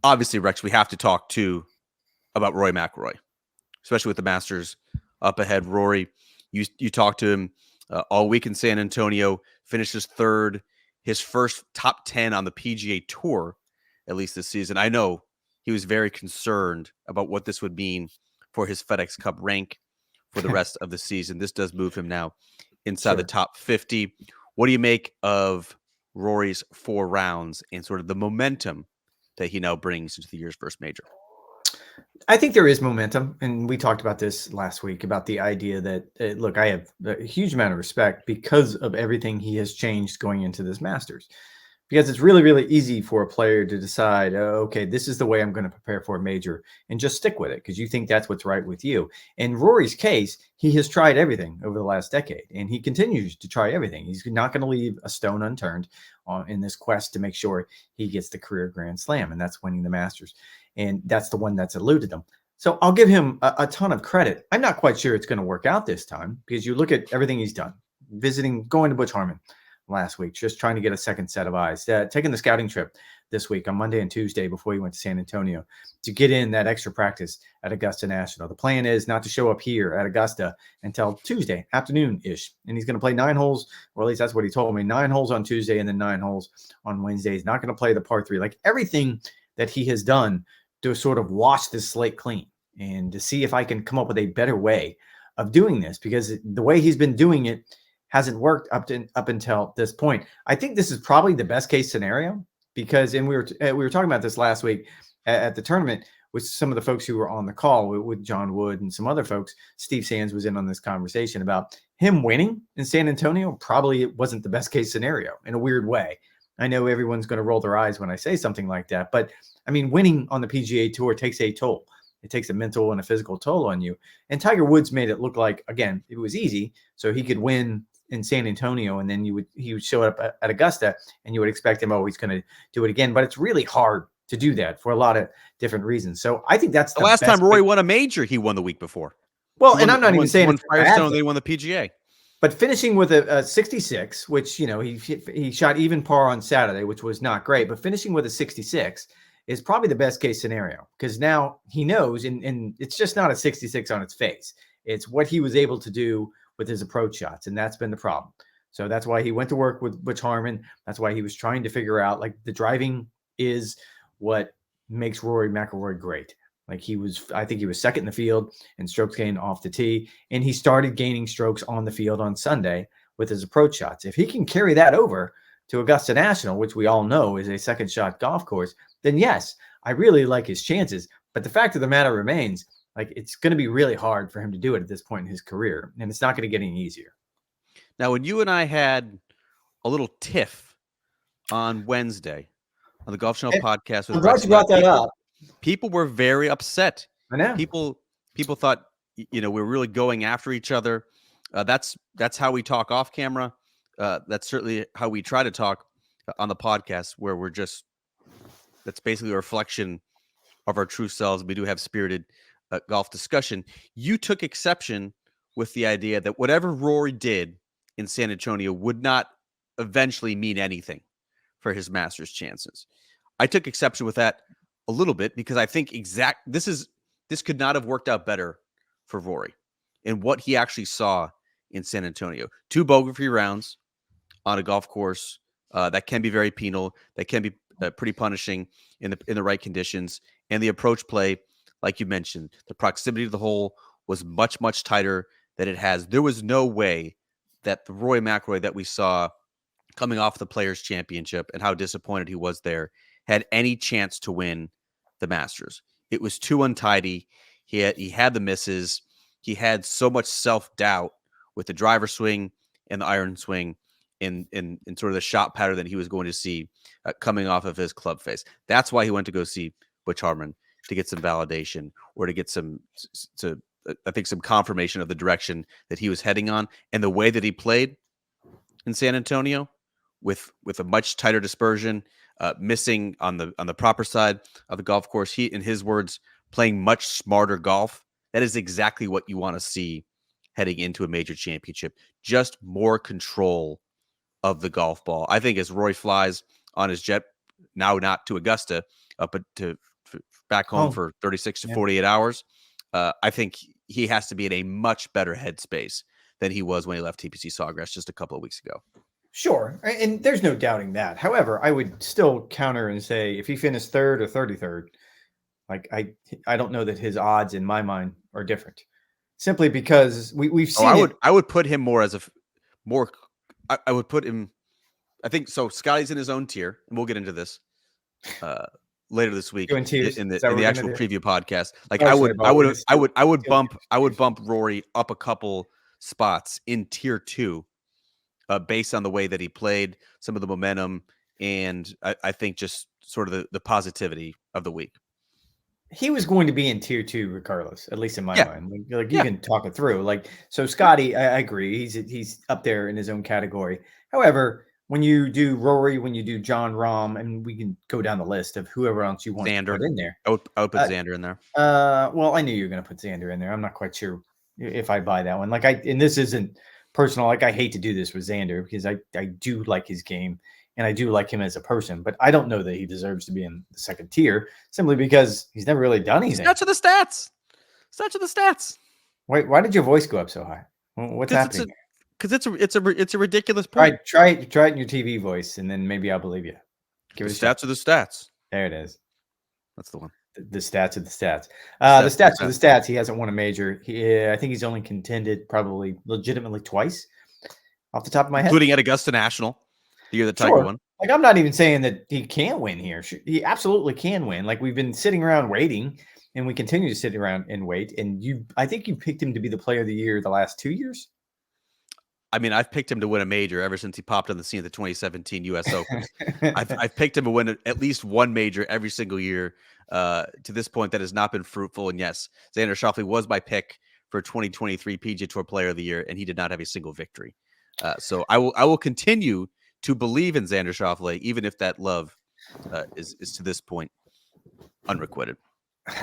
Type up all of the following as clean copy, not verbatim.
obviously, Rex, we have to talk too about Rory McIlroy, especially with the Masters up ahead. Rory, you talked to him all week in San Antonio, finishes third, his first top 10 on the PGA Tour, at least this season. I know he was very concerned about what this would mean for his FedEx Cup rank for the rest of the season. This does move him now inside the top 50. What do you make of Rory's 4 rounds and sort of the momentum that he now brings into the year's first major? I think there is momentum, and we talked about this last week about the idea that, look, I have a huge amount of respect because of everything he has changed going into this Masters. Because it's really, really easy for a player to decide, oh, okay, this is the way I'm going to prepare for a major, and just stick with it because you think that's what's right with you. In Rory's case, he has tried everything over the last decade, and he continues to try everything. He's not going to leave a stone unturned in this quest to make sure he gets the career Grand Slam, and that's winning the Masters. And that's the one that's eluded him. So I'll give him a ton of credit. I'm not quite sure it's going to work out this time because you look at everything he's done, going to Butch Harmon last week, just trying to get a second set of eyes, taking the scouting trip this week on Monday and Tuesday before he went to San Antonio to get in that extra practice at Augusta National. The plan is not to show up here at Augusta until Tuesday afternoon-ish, and he's going to play 9 holes, or at least that's what he told me, 9 holes on Tuesday and then 9 holes on Wednesday. He's not going to play the par 3. Like everything that he has done to sort of wash this slate clean and to see if I can come up with a better way of doing this, because the way he's been doing it hasn't worked up until this point. I think this is probably the best case scenario because, and we were talking about this last week at the tournament with some of the folks who were on the call with John Wood and some other folks. Steve Sands was in on this conversation about him winning in San Antonio. Probably it wasn't the best case scenario in a weird way. I know everyone's going to roll their eyes when I say something like that, but I mean, winning on the PGA Tour takes a toll. It takes a mental and a physical toll on you. And Tiger Woods made it look like, again, it was easy, so he could win in San Antonio, and then he would show up at Augusta, and you would expect him, oh, he's going to do it again. But it's really hard to do that for a lot of different reasons. So I think that's the last time Rory won a major, he won the week before. Well, and I'm not even saying it's Firestone, they won the PGA. But finishing with a 66, which, you know, he shot even par on Saturday, which was not great, but finishing with a 66 is probably the best case scenario because now he knows, and it's just not a 66 on its face. It's what he was able to do with his approach shots, and that's been the problem. So that's why he went to work with Butch Harmon. That's why he was trying to figure out, like, the driving is what makes Rory McIlroy great. Like I think he was second in the field in strokes gained off the tee, and he started gaining strokes on the field on Sunday with his approach shots. If he can carry that over to Augusta National, which we all know is a second shot golf course, then yes, I really like his chances. But the fact of the matter remains, like, it's going to be really hard for him to do it at this point in his career, and it's not going to get any easier. Now, when you and I had a little tiff on Wednesday on the Golf Channel podcast, I'm glad you brought that up. People were very upset. I know. People thought, you know, we're really going after each other. That's how we talk off camera. That's certainly how we try to talk on the podcast, where that's basically a reflection of our true selves. We do have spirited golf discussion. You took exception with the idea that whatever Rory did in San Antonio would not eventually mean anything for his Masters chances. I took exception with that a little bit because I think this could not have worked out better for Rory and what he actually saw in San Antonio. 2 bogey-free rounds on a golf course that can be very penal, that can be pretty punishing in the right conditions, and the approach play, like you mentioned, the proximity to the hole was much, much tighter than it has. There was no way that the Rory McIlroy that we saw coming off the Players' Championship and how disappointed he was there had any chance to win the Masters. It was too untidy. He had the misses. He had so much self-doubt with the driver swing and the iron swing in sort of the shot pattern that he was going to see coming off of his club face. That's why he went to go see Butch Harmon, to get some validation or to get some confirmation of the direction that he was heading on, and the way that he played in San Antonio with a much tighter dispersion, missing on the proper side of the golf course. He, in his words, playing much smarter golf. That is exactly what you want to see heading into a major championship. Just more control of the golf ball. I think as Rory flies on his jet, now not to Augusta, to back home Home. for 36 to Yeah. 48 hours. I think he has to be in a much better headspace than he was when he left TPC Sawgrass just a couple of weeks ago. Sure, and there's no doubting that. However, I would still counter and say if he finished third or 33rd, like I don't know that his odds in my mind are different. Simply because we've Oh, seen I would put him more as more. I would put him. I think so. Scotty's in his own tier, and we'll get into this later this week doing tiers. in Is the that what we're actual gonna do? preview podcast. Like Oh, sorry, Bob, we're gonna I would steal tiers. bump Rory up a couple spots in tier 2, based on the way that he played, some of the momentum, and I think just sort of the positivity of the week. He was going to be in tier 2 regardless, at least in my Yeah. mind. Like you Yeah. can talk it through. Like so, Scotty, I agree. He's up there in his own category. However, when you do Rory, when you do John Rahm, and we can go down the list of whoever else you want to Xander. put in there. I would put Xander in there. Well, I knew you were going to put Xander in there. I'm not quite sure if I buy that one. Like and this isn't personal. Like I hate to do this with Xander because I do like his game and I do like him as a person, but I don't know that he deserves to be in the second tier simply because he's never really done anything. Stats of the stats. Stats of the stats. Wait, why did your voice go up so high? What's happening? Because it's a ridiculous point. Try it in your TV voice, and then maybe I'll believe you. Give it stats of the stats. There it is. That's the one. The stats of the stats. The stats of the stats. He hasn't won a major. I think he's only contended probably legitimately twice, off the top of my head, including at Augusta National, the year that Tiger won. Like I'm not even saying that he can't win here. He absolutely can win. Like we've been sitting around waiting, and we continue to sit around and wait. And I think you picked him to be the player of the year the last 2 years. I mean, I've picked him to win a major ever since he popped on the scene at the 2017 U.S. Open. I've picked him to win at least one major every single year to this point that has not been fruitful. And yes, Xander Schauffele was my pick for 2023 PGA Tour Player of the Year, and he did not have a single victory. So I will continue to believe in Xander Schauffele, even if that love is to this point unrequited.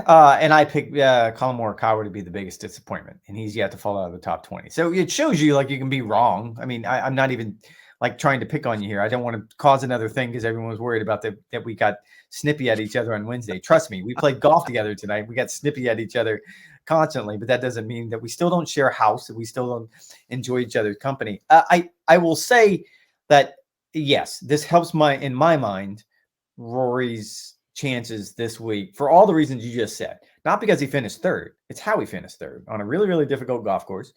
And I picked Colin Morikawa to be the biggest disappointment, and he's yet to fall out of the top 20. So it shows you like you can be wrong. I mean, I'm not even like trying to pick on you here. I don't want to cause another thing because everyone was worried about that we got snippy at each other on Wednesday. Trust me, we played golf together tonight. We got snippy at each other constantly, but that doesn't mean that we still don't share a house and we still don't enjoy each other's company. I will say that yes, this helps in my mind Rory's chances this week for all the reasons you just said. Not because he finished third. It's how he finished third on a really, really difficult golf course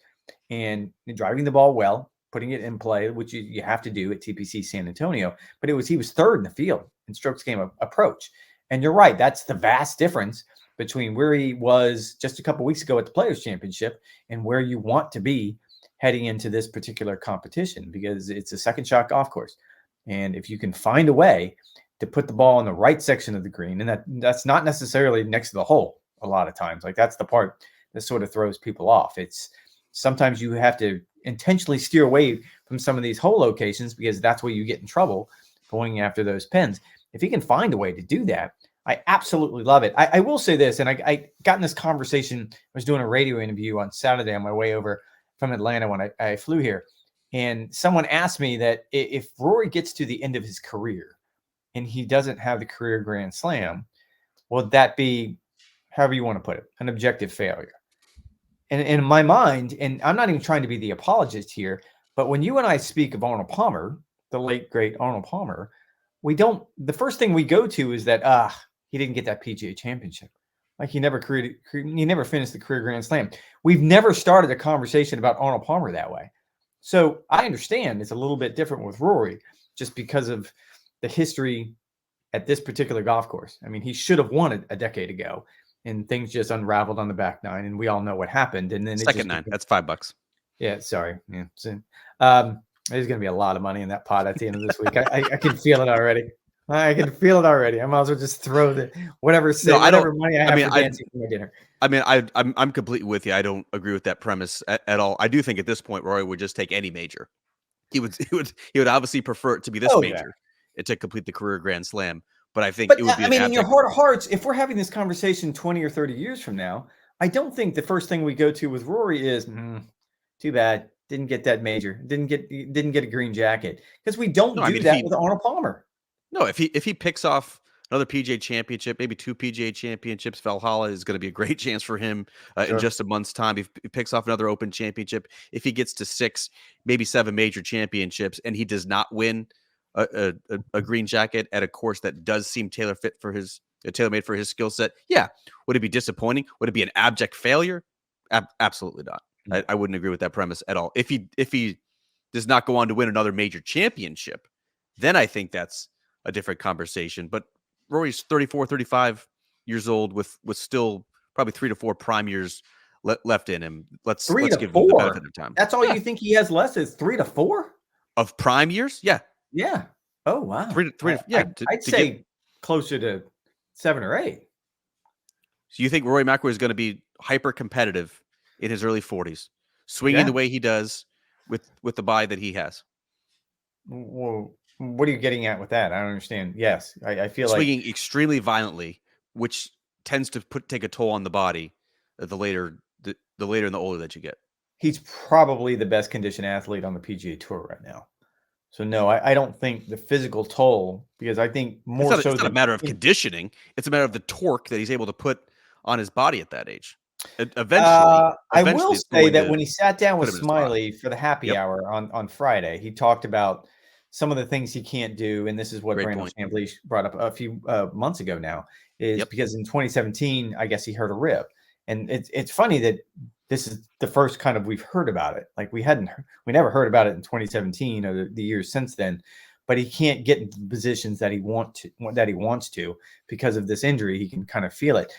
and driving the ball well, putting it in play, which you have to do at TPC San Antonio. But he was third in the field in strokes game approach. And you're right. That's the vast difference between where he was just a couple weeks ago at the Players Championship and where you want to be heading into this particular competition, because it's a second shot golf course. And if you can find a way to put the ball in the right section of the green, and that's not necessarily next to the hole a lot of times. Like that's the part that sort of throws people off. It's sometimes you have to intentionally steer away from some of these hole locations because that's where you get in trouble going after those pins. If he can find a way to do that, I absolutely love it. I will say this, and I got in this conversation. I was doing a radio interview on Saturday on my way over from Atlanta when I flew here. And someone asked me that if Rory gets to the end of his career and he doesn't have the career Grand Slam, will that be, however you want to put it, an objective failure? And in my mind, and I'm not even trying to be the apologist here, but when you and I speak of Arnold Palmer, the late, great Arnold Palmer, the first thing we go to is that, he didn't get that PGA championship. Like he never finished the career Grand Slam. We've never started a conversation about Arnold Palmer that way. So I understand it's a little bit different with Rory just because of the history at this particular golf course. I mean, he should have won it a decade ago and things just unraveled on the back nine and we all know what happened. And then second nine, that's $5. Yeah. Sorry. Yeah. So, there's going to be a lot of money in that pot at the end of this week. I can feel it already. I can feel it already. I might as well just throw whatever money I have for dancing for my dinner. I mean, I'm completely with you. I don't agree with that premise at all. I do think at this point, Rory would just take any major. He would obviously prefer it to be this major to complete the career Grand Slam. But I think it would be. I mean, in your heart of hearts, if we're having this conversation 20 or 30 years from now, I don't think the first thing we go to with Rory is too bad, didn't get that major, didn't get a green jacket, because we don't do that with Arnold Palmer. No, if he picks off another PGA championship, maybe 2 PGA championships. Valhalla is going to be a great chance for him in Sure. just a month's time. If he picks off another Open championship, if he gets to 6, maybe 7 major championships, and he does not win a green jacket at a course that does seem tailor-made for his skill set, yeah, would it be disappointing? Would it be an abject failure? Absolutely not. I wouldn't agree with that premise at all. If he does not go on to win another major championship, then I think that's a different conversation. But Rory's 34, 35 years old with still probably 3 to 4 prime years left in him. Let's 3 to give him the 4. benefit of time. That's all Yeah. you think he has left is 3 to 4? Of prime years? Yeah. Yeah. Oh, wow. 3 to yeah. I'd say closer to 7 or 8. So you think Rory McIlroy is going to be hyper competitive in his early 40s, swinging the way he does with the bye that he has? Well, what are you getting at with that? I don't understand. Yes, I feel Swinging extremely violently, which tends to take a toll on the body the later and the older that you get. He's probably the best conditioned athlete on the PGA Tour right now. So no, I don't think the physical toll, because I think more It's not a matter of conditioning. It's a matter of the torque that he's able to put on his body at that age. Eventually, I will say that when he sat down with put him in his Smiley for the happy hour on Friday, he talked about some of the things he can't do, and this is what Great Brandon point. Chamblee brought up a few months ago now, is because in 2017, I guess he hurt a rib. And it's funny that this is the first kind of we've heard about it. Like we never heard about it in 2017 or the years since then, but he can't get into the positions that he wants to because of this injury. He can kind of feel it.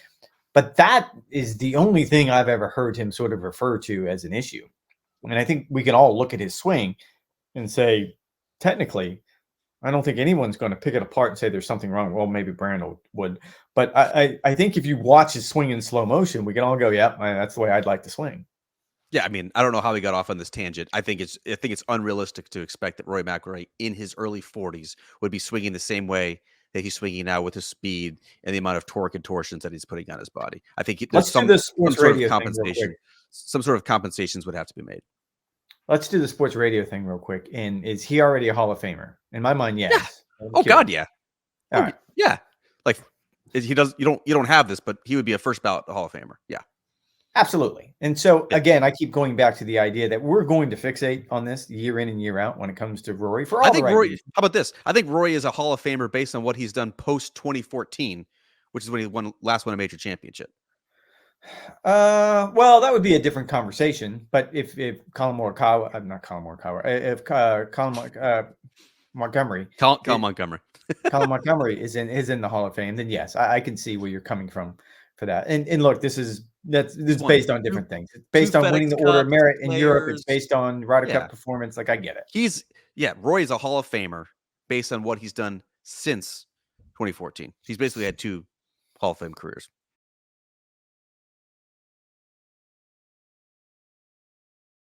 But that is the only thing I've ever heard him sort of refer to as an issue. And I think we can all look at his swing and say, technically, I don't think anyone's going to pick it apart and say there's something wrong. Well, maybe Brandon would. But I think if you watch his swing in slow motion, we can all go, yeah, that's the way I'd like to swing. Yeah, I mean, I don't know how he got off on this tangent. I think it's unrealistic to expect that Rory McIlroy in his early 40s would be swinging the same way that he's swinging now with his speed and the amount of torque and torsions that he's putting on his body. I think there's some sort of compensation. Some sort of compensations would have to be made. Let's do the sports radio thing real quick. And is he already a Hall of Famer? In my mind, yes. Yeah. Oh God, yeah. All right. Yeah. Like he does. You don't have this, but he would be a first ballot Hall of Famer. Yeah. Absolutely. And so again, I keep going back to the idea that we're going to fixate on this year in and year out when it comes to Rory. For all the right reasons. How about this? I think Rory is a Hall of Famer based on what he's done post 2014, which is when he last won a major championship. Well, that would be a different conversation. But if Colin Montgomery, Colin Montgomery is in the Hall of Fame, then yes, I can see where you're coming from for that. And look, this is based on different things. It's based on winning the Order of Merit in Europe. It's based on Ryder Cup performance. Like I get it. Rory's a Hall of Famer based on what he's done since 2014. He's basically had 2 Hall of Fame careers.